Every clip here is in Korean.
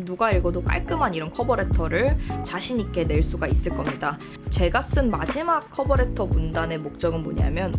누가 읽어도 깔끔한 이런 커버레터를 자신 있게 낼 수가 있을 겁니다. 제가 쓴 마지막 커버레터 문단의 목적은 뭐냐면,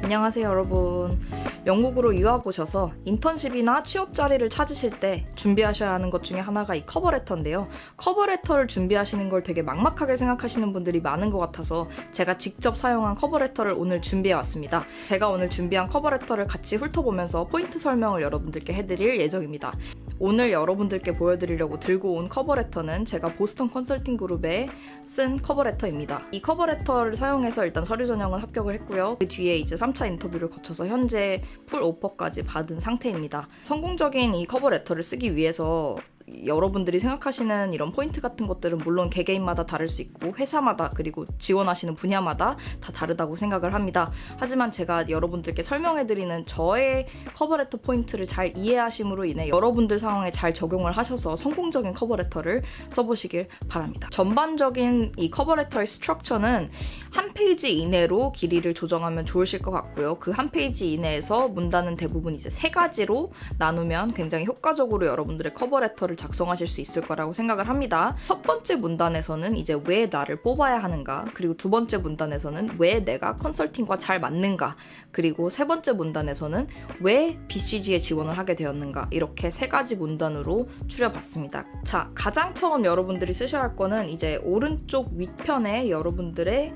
안녕하세요 여러분. 영국으로 유학 오셔서 인턴십이나 취업 자리를 찾으실 때 준비하셔야 하는 것 중에 하나가 이 커버레터인데요. 커버레터를 준비하시는 걸 되게 막막하게 생각하시는 분들이 많은 것 같아서 제가 직접 사용한 커버레터를 오늘 준비해 왔습니다. 제가 오늘 준비한 커버레터를 같이 훑어보면서 포인트 설명을 여러분들께 해드릴 예정입니다. 오늘 여러분들께 보여드리려고 들고 온 커버레터는 제가 보스턴 컨설팅 그룹에 쓴 커버레터입니다. 이 커버레터를 사용해서 일단 서류 전형은 합격을 했고요. 그 뒤에 이제 3차 인터뷰를 거쳐서 현재 풀 오퍼까지 받은 상태입니다. 성공적인 이 커버레터를 쓰기 위해서 여러분들이 생각하시는 이런 포인트 같은 것들은 물론 개개인마다 다를 수 있고 회사마다 그리고 지원하시는 분야마다 다 다르다고 생각을 합니다. 하지만 제가 여러분들께 설명해드리는 저의 커버레터 포인트를 잘 이해하심으로 인해 여러분들 상황에 잘 적용을 하셔서 성공적인 커버레터를 써보시길 바랍니다. 전반적인 이 커버레터의 스트럭처는 한 페이지 이내로 길이를 조정하면 좋으실 것 같고요. 그 한 페이지 이내에서 문단은 대부분 이제 3가지로 나누면 굉장히 효과적으로 여러분들의 커버레터를 작성하실 수 있을 거라고 생각을 합니다. 첫 번째 문단에서는 이제 왜 나를 뽑아야 하는가, 그리고 두 번째 문단에서는 왜 내가 컨설팅과 잘 맞는가, 그리고 세 번째 문단에서는 왜 BCG에 지원을 하게 되었는가, 이렇게 3가지 문단으로 추려봤습니다. 자, 가장 처음 여러분들이 쓰셔야 할 거는 이제 오른쪽 윗편에 여러분들의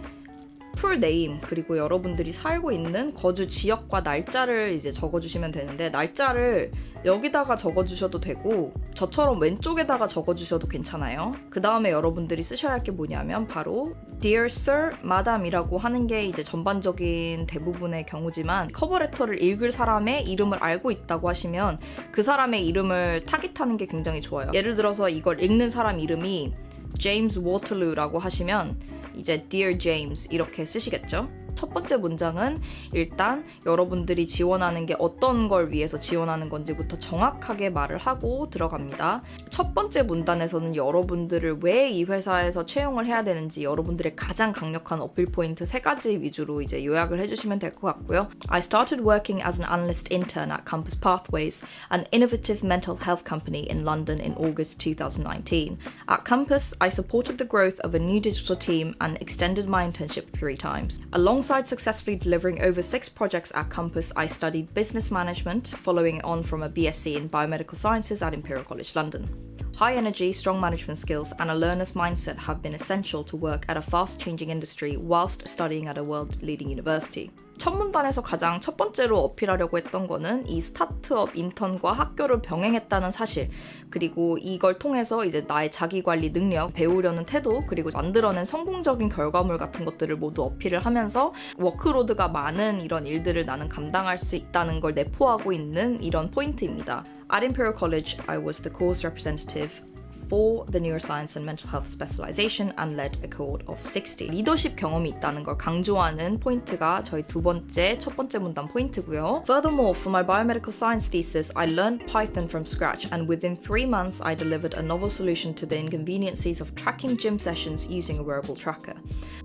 풀 네임 그리고 여러분들이 살고 있는 거주 지역과 날짜를 이제 적어주시면 되는데, 날짜를 여기다가 적어주셔도 되고 저처럼 왼쪽에다가 적어주셔도 괜찮아요. 그 다음에 여러분들이 쓰셔야 할 게 뭐냐면 바로 Dear Sir, Madam이라고 하는 게 이제 전반적인 대부분의 경우지만, 커버레터를 읽을 사람의 이름을 알고 있다고 하시면 그 사람의 이름을 타깃하는 게 굉장히 좋아요. 예를 들어서 이걸 읽는 사람 이름이 James Waterloo라고 하시면 이제 Dear James 이렇게 쓰시겠죠? 첫 번째 문장은 일단 여러분들이 지원하는 게 어떤 걸 위해서 지원하는 건지부터 정확하게 말을 하고 들어갑니다. 첫 번째 문단에서는 여러분들을 왜 이 회사에서 채용을 해야 되는지 여러분들의 가장 강력한 어필 포인트 3가지 위주로 이제 요약을 해주시면 될 것 같고요. I started working as an analyst intern at Compass Pathways, an innovative mental health company in London in August 2019. At Compass, I supported the growth of a new digital team and extended my internship 3 times. Alongside successfully delivering over 6 projects at Compass, I studied business management, following on from a BSc in biomedical sciences at Imperial College London. High energy, strong management skills, and a learner's mindset have been essential to work at a fast-changing industry whilst studying at a world-leading university. 첫 문단에서 가장 첫 번째로 어필하려고 했던 거는 이 스타트업 인턴과 학교를 병행했다는 사실, 그리고 이걸 통해서 이제 나의 자기관리 능력, 배우려는 태도, 그리고 만들어낸 성공적인 결과물 같은 것들을 모두 어필을 하면서 워크로드가 많은 이런 일들을 나는 감당할 수 있다는 걸 내포하고 있는 이런 포인트입니다. At Imperial College, I was the course representative for the neuroscience and mental health specialization and led a cohort of 60. 리더십 경험이 있다는 걸 강조하는 포인트가 저희 첫 번째 문단 포인트고요. Furthermore, for my biomedical science thesis, I learned Python from scratch, and within 3 months, I delivered a novel solution to the inconveniences of tracking gym sessions using a wearable tracker.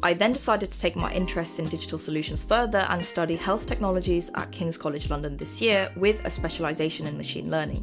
I then decided to take my interest in digital solutions further and study health technologies at King's College London this year with a specialization in machine learning.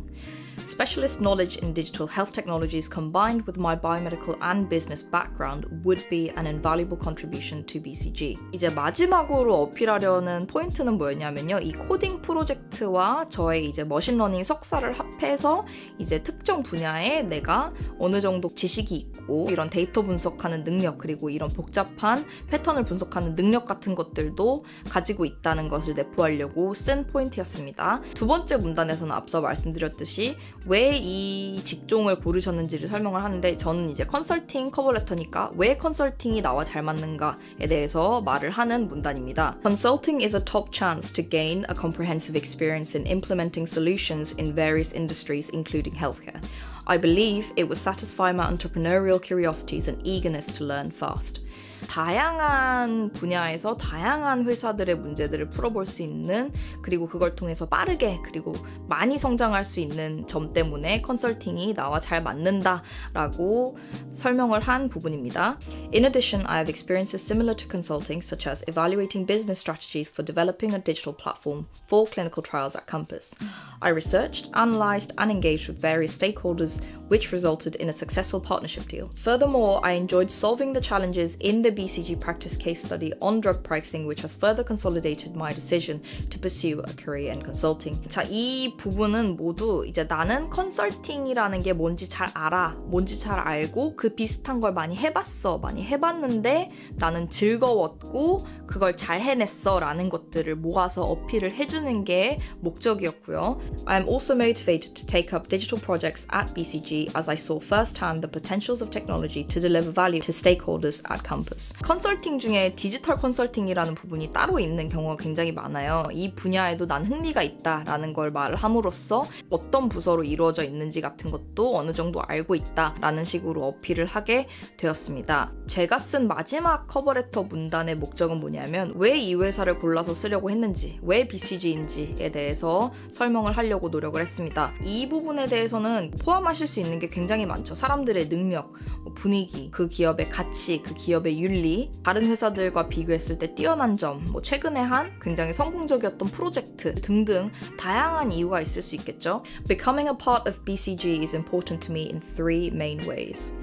Specialist knowledge in digital health technologies combined with my biomedical and business background would be an invaluable contribution to BCG. 이제 마지막으로 어필하려는 포인트는 뭐였냐면요. 이 코딩 프로젝트와 저의 이제 머신러닝 석사를 합해서 이제 특정 분야에 내가 어느 정도 지식이 있고 이런 데이터 분석하는 능력, 그리고 이런 복잡한 패턴을 분석하는 능력 같은 것들도 가지고 있다는 것을 내포하려고 쓴 포인트였습니다. 두 번째 문단에서는 앞서 말씀드렸듯이 왜 이 직종을 고르셨는지를 설명을 하는데, 저는 이제 컨설팅 커버레터니까 왜 컨설팅이 나와 잘 맞는가에 대해서 말을 하는 문단입니다. Consulting is a top chance to gain a comprehensive experience in implementing solutions in various industries, including healthcare. I believe it will satisfy my entrepreneurial curiosities and eagerness to learn fast. 다양한 분야에서 다양한 회사들의 문제들을 풀어볼 수 있는, 그리고 그걸 통해서 빠르게 그리고 많이 성장할 수 있는 점 때문에 컨설팅이 나와 잘 맞는다라고 설명을 한 부분입니다. In addition, I have experiences similar to consulting, such as evaluating business strategies for developing a digital platform for clinical trials at Compass. I researched, analysed, and engaged with various stakeholders, which resulted in a successful partnership deal. Furthermore, I enjoyed solving the challenges in the BCG practice case study on drug pricing, which has further consolidated my decision to pursue a career in consulting. 자, 이 부분은 모두 이제 나는 컨설팅이라는 게 뭔지 잘 알아, 뭔지 잘 알고 그 비슷한 걸 많이 해봤어, 많이 해봤는데 나는 즐거웠고 그걸 잘 해냈어 라는 것들을 모아서 어필을 해주는 게 목적이었고요. I am also motivated to take up digital projects at BCG as I saw firsthand the potentials of technology to deliver value to stakeholders at Compass. 컨설팅 중에 디지털 컨설팅이라는 부분이 따로 있는 경우가 굉장히 많아요. 이 분야에도 난 흥미가 있다라는 걸 말을 함으로써 어떤 부서로 이루어져 있는지 같은 것도 어느 정도 알고 있다라는 식으로 어필을 하게 되었습니다. 제가 쓴 마지막 커버레터 문단의 목적은 뭐냐면 왜 이 회사를 골라서 쓰려고 했는지, 왜 BCG인지에 대해서 설명을 하려고 노력을 했습니다. 이 부분에 대해서는 포함하실 수 있는 게 굉장히 많죠. 사람들의 능력, 분위기, 그 기업의 가치, 그 기업의 윤리, 다른 회사들과 비교했을 때 뛰어난 점, 최근에 한 굉장히 성공적이었던 프로젝트 등등 다양한 이유가 있을 수 있겠죠. Becoming a part of BCG is important to me in three main ways.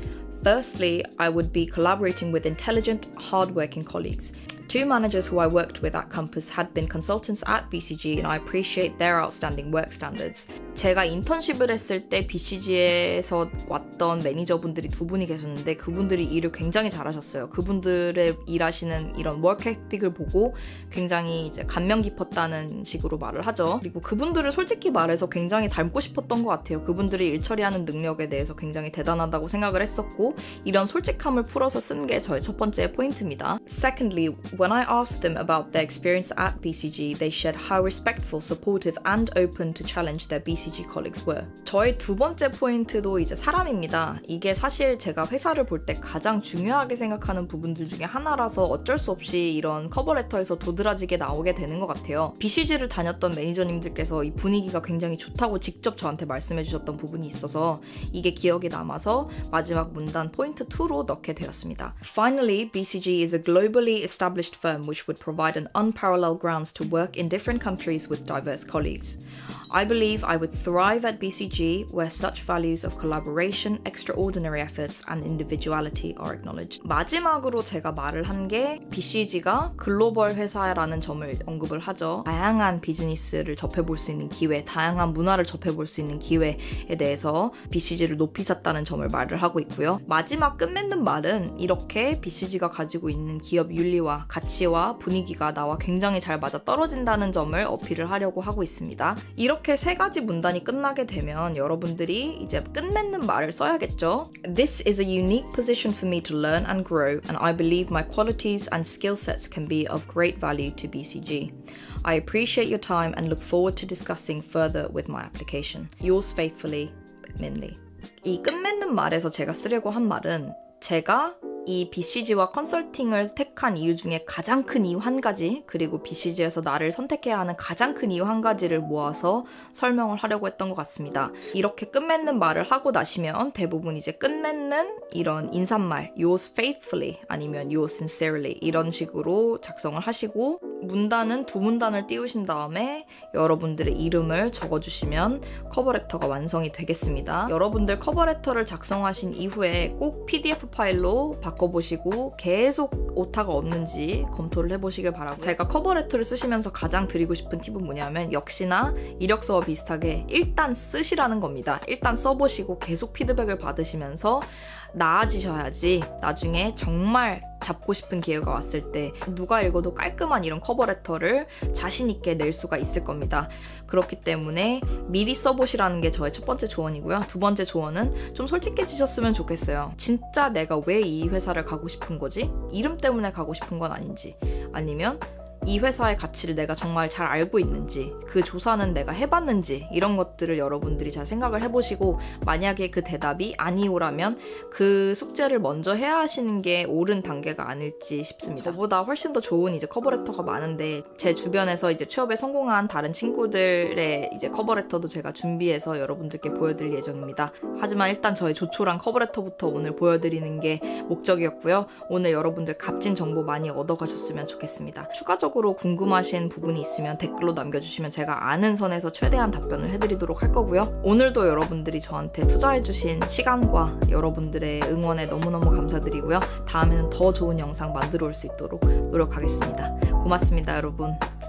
Firstly, I would be collaborating with intelligent, hardworking colleagues. Two managers who I worked with at Compass had been consultants at BCG and I appreciate their outstanding work standards. 제가 인턴십을 했을 때 BCG에서 왔던 매니저분들이 두 분이 계셨는데 그분들이 일을 굉장히 잘하셨어요. 그분들의 일하시는 이런 워크 에틱을 보고 굉장히 이제 감명 깊었다는 식으로 말을 하죠. 그리고 그분들을 솔직히 말해서 굉장히 닮고 싶었던 것 같아요. 그분들이 일 처리하는 능력에 대해서 굉장히 대단하다고 생각을 했었고 이런 솔직함을 풀어서 쓴 게 저의 첫 번째 포인트입니다. Secondly, when I asked them about their experience at BCG, they shared how respectful, supportive, and open to challenge their BCG colleagues were. 저의 두 번째 포인트도 이제 사람입니다. 이게 사실 제가 회사를 볼 때 가장 중요하게 생각하는 부분들 중에 하나라서 어쩔 수 없이 이런 커버레터에서 도드라지게 나오게 되는 것 같아요. BCG를 다녔던 매니저님들께서 이 분위기가 굉장히 좋다고 직접 저한테 말씀해 주셨던 부분이 있어서 이게 기억에 남아서 마지막 문단 포인트 2로 넣게 되었습니다. Finally, BCG is a globally established firm which would provide an unparalleled grounds to work in different countries with diverse colleagues. I believe I would thrive at BCG where such values of collaboration, extraordinary efforts and individuality are acknowledged. 마지막으로 제가 말을 한 게 BCG가 글로벌 회사라는 점을 언급을 하죠. 다양한 비즈니스를 접해볼 수 있는 기회, 다양한 문화를 접해볼 수 있는 기회에 대해서 BCG를 높이 샀다는 점을 말을 하고 있고요. 마지막 끝맺는 말은 이렇게 BCG가 가지고 있는 기업 윤리와 가치와 분위기가 나와 굉장히 잘 맞아 떨어진다는 점을 어필을 하려고 하고 있습니다. 이렇게 세 가지 문단이 끝나게 되면 여러분들이 이제 끝맺는 말을 써야겠죠. This is a unique position for me to learn and grow, and I believe my qualities and skill sets can be of great value to BCG. I appreciate your time and look forward to discussing further with my application. Yours faithfully, Minli. 이 끝맺는 말에서 제가 쓰려고 한 말은 제가 이 BCG와 컨설팅을 택한 이유 중에 가장 큰 이유 한 가지, 그리고 BCG에서 나를 선택해야 하는 가장 큰 이유 한 가지를 모아서 설명을 하려고 했던 것 같습니다. 이렇게 끝맺는 말을 하고 나시면 대부분 이제 끝맺는 이런 인사말 yours faithfully 아니면 yours sincerely 이런 식으로 작성을 하시고 문단은 두 문단을 띄우신 다음에 여러분들의 이름을 적어주시면 커버레터가 완성이 되겠습니다. 여러분들 커버레터를 작성하신 이후에 꼭 PDF 파일로 바꿔보시고 계속 오타가 없는지 검토를 해보시길 바라고, 제가 커버레터를 쓰시면서 가장 드리고 싶은 팁은 뭐냐면 역시나 이력서와 비슷하게 일단 쓰시라는 겁니다. 일단 써보시고 계속 피드백을 받으시면서 나아지셔야지 나중에 정말 잡고 싶은 기회가 왔을 때 누가 읽어도 깔끔한 이런 커버레터를 자신 있게 낼 수가 있을 겁니다. 그렇기 때문에 미리 써보시라는 게 저의 첫 번째 조언이고요. 두 번째 조언은 좀 솔직해지셨으면 좋겠어요. 진짜 내가 왜 이 회사를 가고 싶은 거지? 이름 때문에 가고 싶은 건 아닌지, 아니면 이 회사의 가치를 내가 정말 잘 알고 있는지, 그 조사는 내가 해봤는지, 이런 것들을 여러분들이 잘 생각을 해보시고, 만약에 그 대답이 아니오라면 그 숙제를 먼저 해야 하시는 게 옳은 단계가 아닐지 싶습니다. 저보다 훨씬 더 좋은 이제 커버레터가 많은데, 제 주변에서 이제 취업에 성공한 다른 친구들의 이제 커버레터도 제가 준비해서 여러분들께 보여드릴 예정입니다. 하지만 일단 저의 조촐한 커버레터부터 오늘 보여드리는 게 목적이었고요. 오늘 여러분들 값진 정보 많이 얻어가셨으면 좋겠습니다. 추가적으로 궁금하신 부분이 있으면 댓글로 남겨주시면 제가 아는 선에서 최대한 답변을 해드리도록 할 거고요. 오늘도 여러분들이 저한테 투자해주신 시간과 여러분들의 응원에 너무너무 감사드리고요. 다음에는 더 좋은 영상 만들어 올 수 있도록 노력하겠습니다. 고맙습니다, 여러분.